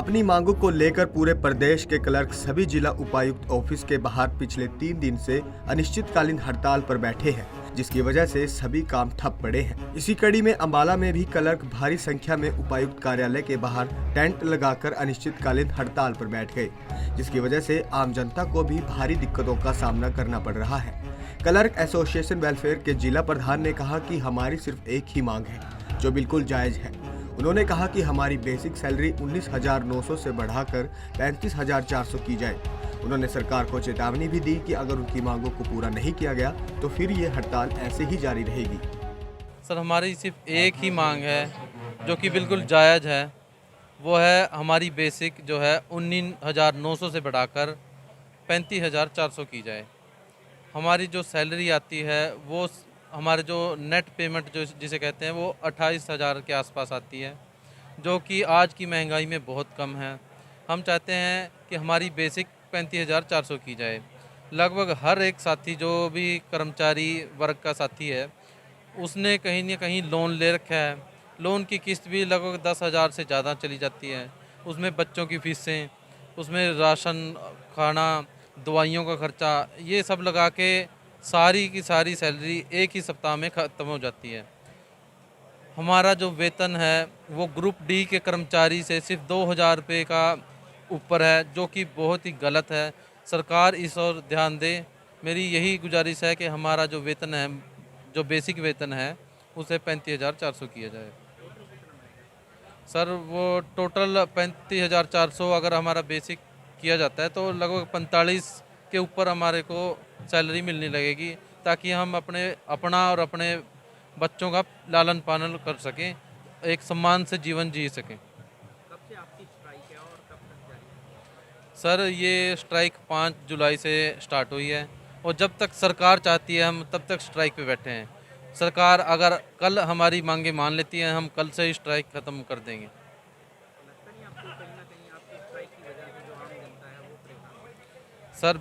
अपनी मांगों को लेकर पूरे प्रदेश के क्लर्क सभी जिला उपायुक्त ऑफिस के बाहर पिछले 3 दिन से अनिश्चितकालीन हड़ताल पर बैठे हैं, जिसकी वजह से सभी काम ठप पड़े हैं। इसी कड़ी में अम्बाला में भी क्लर्क भारी संख्या में उपायुक्त कार्यालय के बाहर टेंट लगाकर अनिश्चितकालीन हड़ताल पर बैठ गए, जिसकी वजह से आम जनता को भी भारी दिक्कतों का सामना करना पड़ रहा है। क्लर्क एसोसिएशन वेलफेयर के जिला प्रधान ने कहा कि हमारी सिर्फ एक ही मांग है, जो बिल्कुल जायज है। उन्होंने कहा कि हमारी बेसिक सैलरी 19,900 से बढ़ाकर 35,400 की जाए। उन्होंने सरकार को चेतावनी भी दी कि अगर उनकी मांगों को पूरा नहीं किया गया तो फिर ये हड़ताल ऐसे ही जारी रहेगी। सर, हमारी सिर्फ एक ही मांग है जो कि बिल्कुल जायज़ है, वो है हमारी बेसिक जो है 19,900 से बढ़ाकर 35,400 की जाए। हमारी जो सैलरी आती है वो हमारे जो नेट पेमेंट जो जिसे कहते हैं वो 28,000 के आसपास आती है, जो कि आज की महंगाई में बहुत कम है। हम चाहते हैं कि हमारी बेसिक 35,400 की जाए। लगभग हर एक साथी जो भी कर्मचारी वर्ग का साथी है उसने कहीं न कहीं लोन ले रखा है। लोन की किस्त भी लगभग 10,000 से ज़्यादा चली जाती है। उसमें बच्चों की फीसें, उसमें राशन, खाना, दवाइयों का खर्चा, ये सब लगा के सारी की सारी सैलरी एक ही सप्ताह में ख़त्म हो जाती है। हमारा जो वेतन है वो ग्रुप डी के कर्मचारी से सिर्फ 2,000 रुपये का ऊपर है, जो कि बहुत ही गलत है। सरकार इस ओर ध्यान दे। मेरी यही गुजारिश है कि हमारा जो वेतन है, जो बेसिक वेतन है, उसे 35,400 किया जाए। सर, वो टोटल 35,400 अगर हमारा बेसिक किया जाता है तो लगभग 45 के ऊपर हमारे को सैलरी मिलने लगेगी, ताकि हम अपना और अपने बच्चों का लालन पालन कर सकें, एक सम्मान से जीवन जी सकें। कब से आपकी स्ट्राइक है और कब तक जारी है? सर, ये स्ट्राइक 5 जुलाई से स्टार्ट हुई है और जब तक सरकार चाहती है हम तब तक स्ट्राइक पे बैठे हैं। सरकार अगर कल हमारी मांगे मान लेती है, हम कल से ही स्ट्राइक ख़त्म कर देंगे। लगता नहीं आपको कहीं ना कहीं आपकी स्ट्राइक की वजह से जो आम जनता है वो परेशान हो रही है? सर,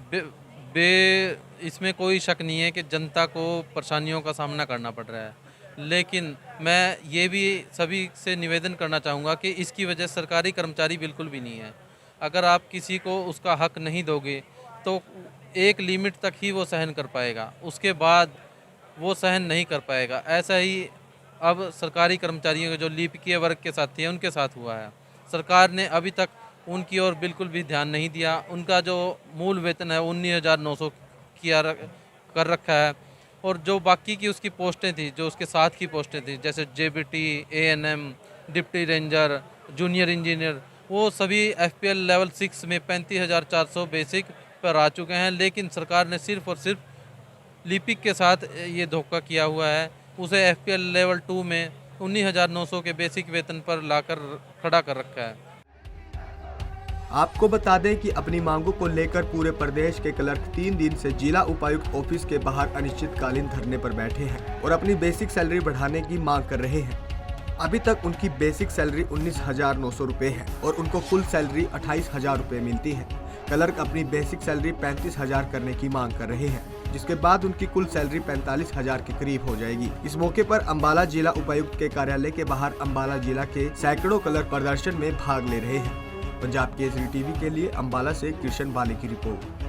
इसमें कोई शक नहीं है कि जनता को परेशानियों का सामना करना पड़ रहा है, लेकिन मैं ये भी सभी से निवेदन करना चाहूँगा कि इसकी वजह सरकारी कर्मचारी बिल्कुल भी नहीं है। अगर आप किसी को उसका हक नहीं दोगे तो एक लिमिट तक ही वो सहन कर पाएगा, उसके बाद वो सहन नहीं कर पाएगा। ऐसा ही अब सरकारी कर्मचारियों के जो लिपिकीय वर्ग के साथी हैं उनके साथ हुआ है। सरकार ने अभी तक उनकी ओर बिल्कुल भी ध्यान नहीं दिया। उनका जो मूल वेतन है 19,900 कर रखा है, और जो बाकी की उसकी पोस्टें थी, जो उसके साथ की पोस्टें थी, जैसे JBT, ANM, deputy ranger, junior engineer, वो सभी एफपीएल लेवल 6 में 35,400 बेसिक पर आ चुके हैं। लेकिन सरकार ने सिर्फ और सिर्फ लिपिक के साथ ये धोखा किया हुआ है, उसे एफपीएल लेवल 2 में 19,900 के बेसिक वेतन पर लाकर खड़ा कर रखा है। आपको बता दें कि अपनी मांगों को लेकर पूरे प्रदेश के क्लर्क 3 दिन से जिला उपायुक्त ऑफिस के बाहर अनिश्चितकालीन धरने पर बैठे हैं और अपनी बेसिक सैलरी बढ़ाने की मांग कर रहे हैं। अभी तक उनकी बेसिक सैलरी 19,900 रुपये है और उनको कुल सैलरी 28,000 रुपये मिलती है। क्लर्क अपनी बेसिक सैलरी 35,000 करने की मांग कर रहे हैं, जिसके बाद उनकी कुल सैलरी 45,000 के करीब हो जाएगी। इस मौके पर अम्बाला जिला उपायुक्त के कार्यालय के बाहर अम्बाला जिला के सैकड़ों क्लर्क प्रदर्शन में भाग ले रहे हैं। पंजाब केसरी टीवी के लिए अम्बाला से कृष्ण बाली की रिपोर्ट।